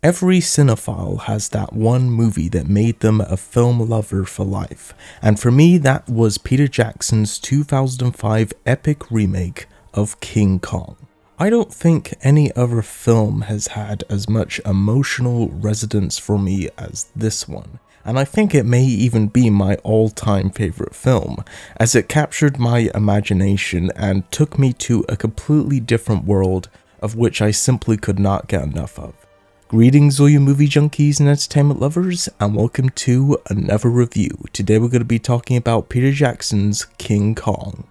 Every cinephile has that one movie that made them a film lover for life, and for me that was Peter Jackson's 2005 epic remake of King Kong. I don't think any other film has had as much emotional resonance for me as this one, and I think it may even be my all-time favorite film, as it captured my imagination and took me to a completely different world of which I simply could not get enough of. Greetings all you movie junkies and entertainment lovers, and welcome to another review. Today we're going to be talking about Peter Jackson's King Kong.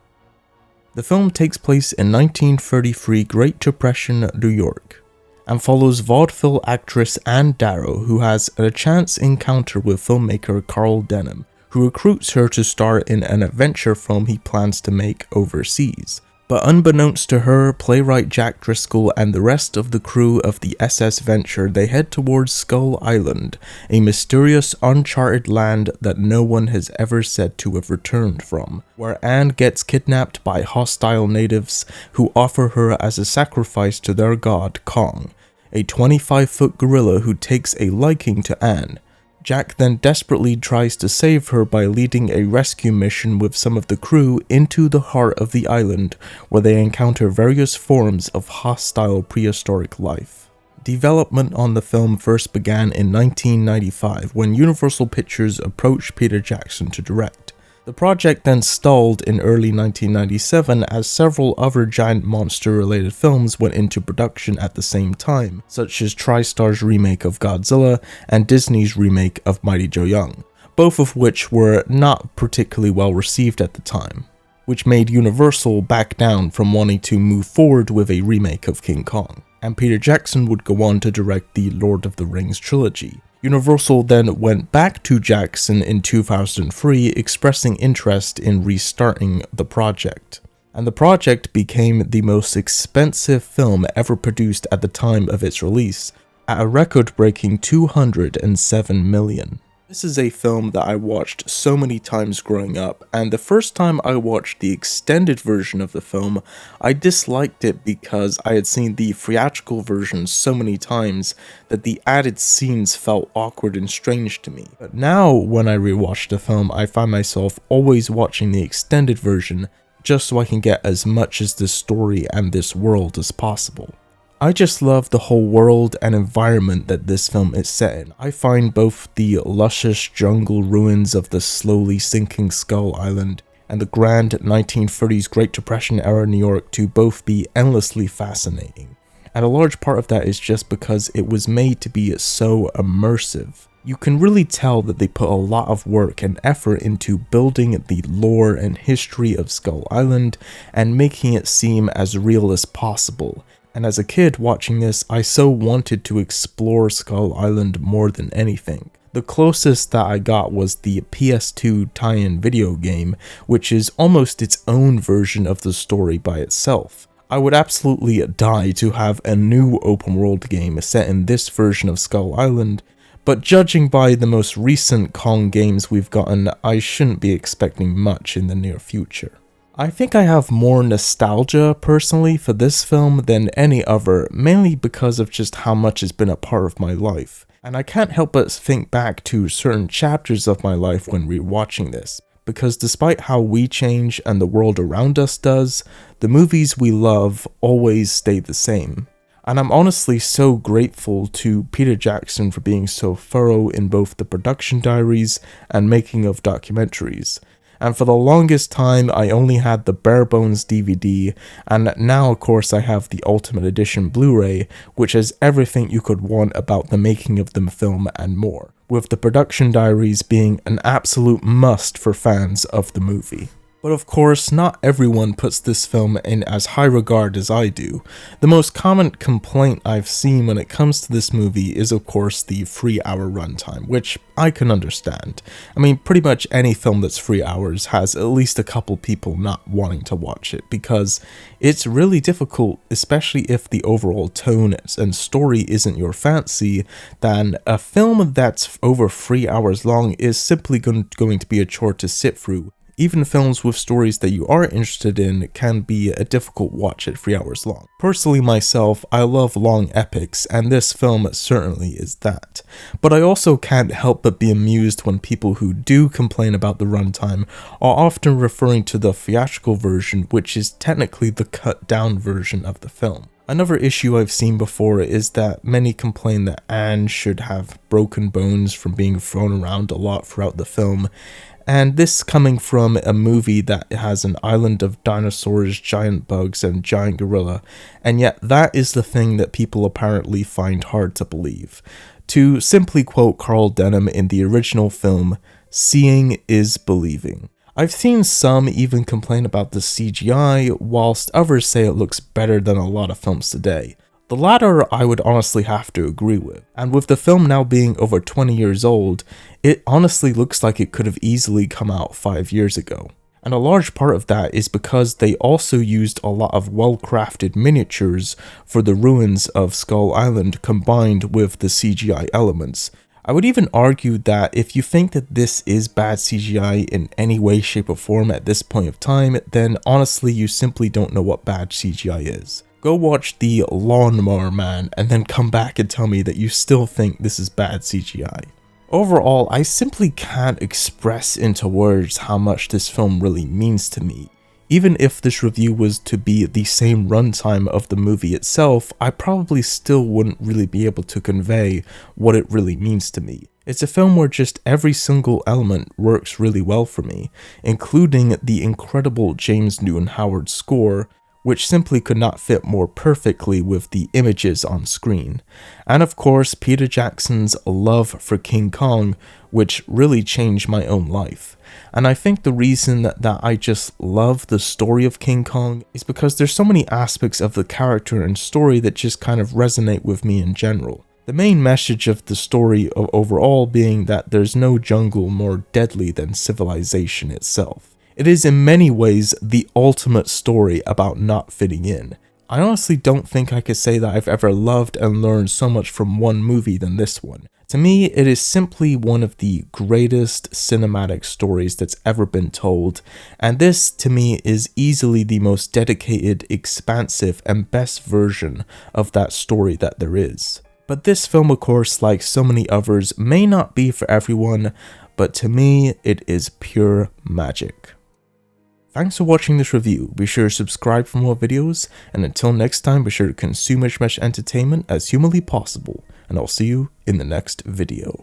The film takes place in 1933 Great Depression, New York, and follows vaudeville actress Ann Darrow, who has a chance encounter with filmmaker Carl Denham, who recruits her to star in an adventure film he plans to make overseas. But unbeknownst to her, playwright Jack Driscoll and the rest of the crew of the SS Venture, they head towards Skull Island, a mysterious, uncharted land that no one has ever said to have returned from, where Anne gets kidnapped by hostile natives who offer her as a sacrifice to their god Kong, a 25-foot gorilla who takes a liking to Anne. Jack then desperately tries to save her by leading a rescue mission with some of the crew into the heart of the island, where they encounter various forms of hostile prehistoric life. Development on the film first began in 1995 when Universal Pictures approached Peter Jackson to direct. The project then stalled in early 1997 as several other giant monster-related films went into production at the same time, such as TriStar's remake of Godzilla and Disney's remake of Mighty Joe Young, both of which were not particularly well received at the time, which made Universal back down from wanting to move forward with a remake of King Kong, and Peter Jackson would go on to direct the Lord of the Rings trilogy. Universal then went back to Jackson in 2003, expressing interest in restarting the project. And the project became the most expensive film ever produced at the time of its release, at a record-breaking $207 million. This is a film that I watched so many times growing up, and the first time I watched the extended version of the film, I disliked it because I had seen the theatrical version so many times that the added scenes felt awkward and strange to me. But now, when I rewatch the film, I find myself always watching the extended version just so I can get as much as this story and this world as possible. I just love the whole world and environment that this film is set in. I find both the luscious jungle ruins of the slowly sinking Skull Island and the grand 1930s Great Depression era New York to both be endlessly fascinating. And a large part of that is just because it was made to be so immersive. You can really tell that they put a lot of work and effort into building the lore and history of Skull Island and making it seem as real as possible. And as a kid watching this, I so wanted to explore Skull Island more than anything. The closest that I got was the PS2 tie-in video game, which is almost its own version of the story by itself. I would absolutely die to have a new open world game set in this version of Skull Island, but judging by the most recent Kong games we've gotten, I shouldn't be expecting much in the near future. I think I have more nostalgia personally for this film than any other, mainly because of just how much has been a part of my life. And I can't help but think back to certain chapters of my life when rewatching this, because despite how we change and the world around us does, the movies we love always stay the same. And I'm honestly so grateful to Peter Jackson for being so thorough in both the production diaries and making of documentaries. And for the longest time, I only had the bare bones DVD, and now of course I have the Ultimate Edition Blu-ray, which has everything you could want about the making of the film and more, with the production diaries being an absolute must for fans of the movie. But of course, not everyone puts this film in as high regard as I do. The most common complaint I've seen when it comes to this movie is of course the 3-hour runtime, which I can understand. I mean, pretty much any film that's 3 hours has at least a couple people not wanting to watch it, because it's really difficult, especially if the overall tone and story isn't your fancy, then a film that's over 3 hours long is simply going to be a chore to sit through, Even films with stories that you are interested in can be a difficult watch at 3 hours long. Personally myself, I love long epics, and this film certainly is that. But I also can't help but be amused when people who do complain about the runtime are often referring to the theatrical version, which is technically the cut down version of the film. Another issue I've seen before is that many complain that Anne should have broken bones from being thrown around a lot throughout the film, and this coming from a movie that has an island of dinosaurs, giant bugs, and giant gorilla, and yet that is the thing that people apparently find hard to believe. To simply quote Carl Denham in the original film, "Seeing is believing." I've seen some even complain about the CGI, whilst others say it looks better than a lot of films today. The latter I would honestly have to agree with, and with the film now being over 20 years old, it honestly looks like it could have easily come out 5 years ago. And a large part of that is because they also used a lot of well-crafted miniatures for the ruins of Skull Island combined with the CGI elements. I would even argue that if you think that this is bad CGI in any way, shape, or form at this point of time, then honestly you simply don't know what bad CGI is. Go watch The Lawnmower Man and then come back and tell me that you still think this is bad CGI. Overall, I simply can't express into words how much this film really means to me. Even if this review was to be the same runtime of the movie itself, I probably still wouldn't really be able to convey what it really means to me. It's a film where just every single element works really well for me, including the incredible James Newton Howard score, which simply could not fit more perfectly with the images on screen. And of course, Peter Jackson's love for King Kong, which really changed my own life. And I think the reason that I just love the story of King Kong is because there's so many aspects of the character and story that just kind of resonate with me in general. The main message of the story overall being that there's no jungle more deadly than civilization itself. It is in many ways the ultimate story about not fitting in. I honestly don't think I could say that I've ever loved and learned so much from one movie than this one. To me, it is simply one of the greatest cinematic stories that's ever been told, and this, to me, is easily the most dedicated, expansive, and best version of that story that there is. But this film, of course, like so many others, may not be for everyone, but to me, it is pure magic. Thanks for watching this review. Be sure to subscribe for more videos, and until next time, be sure to consume as much entertainment as humanly possible, and I'll see you in the next video.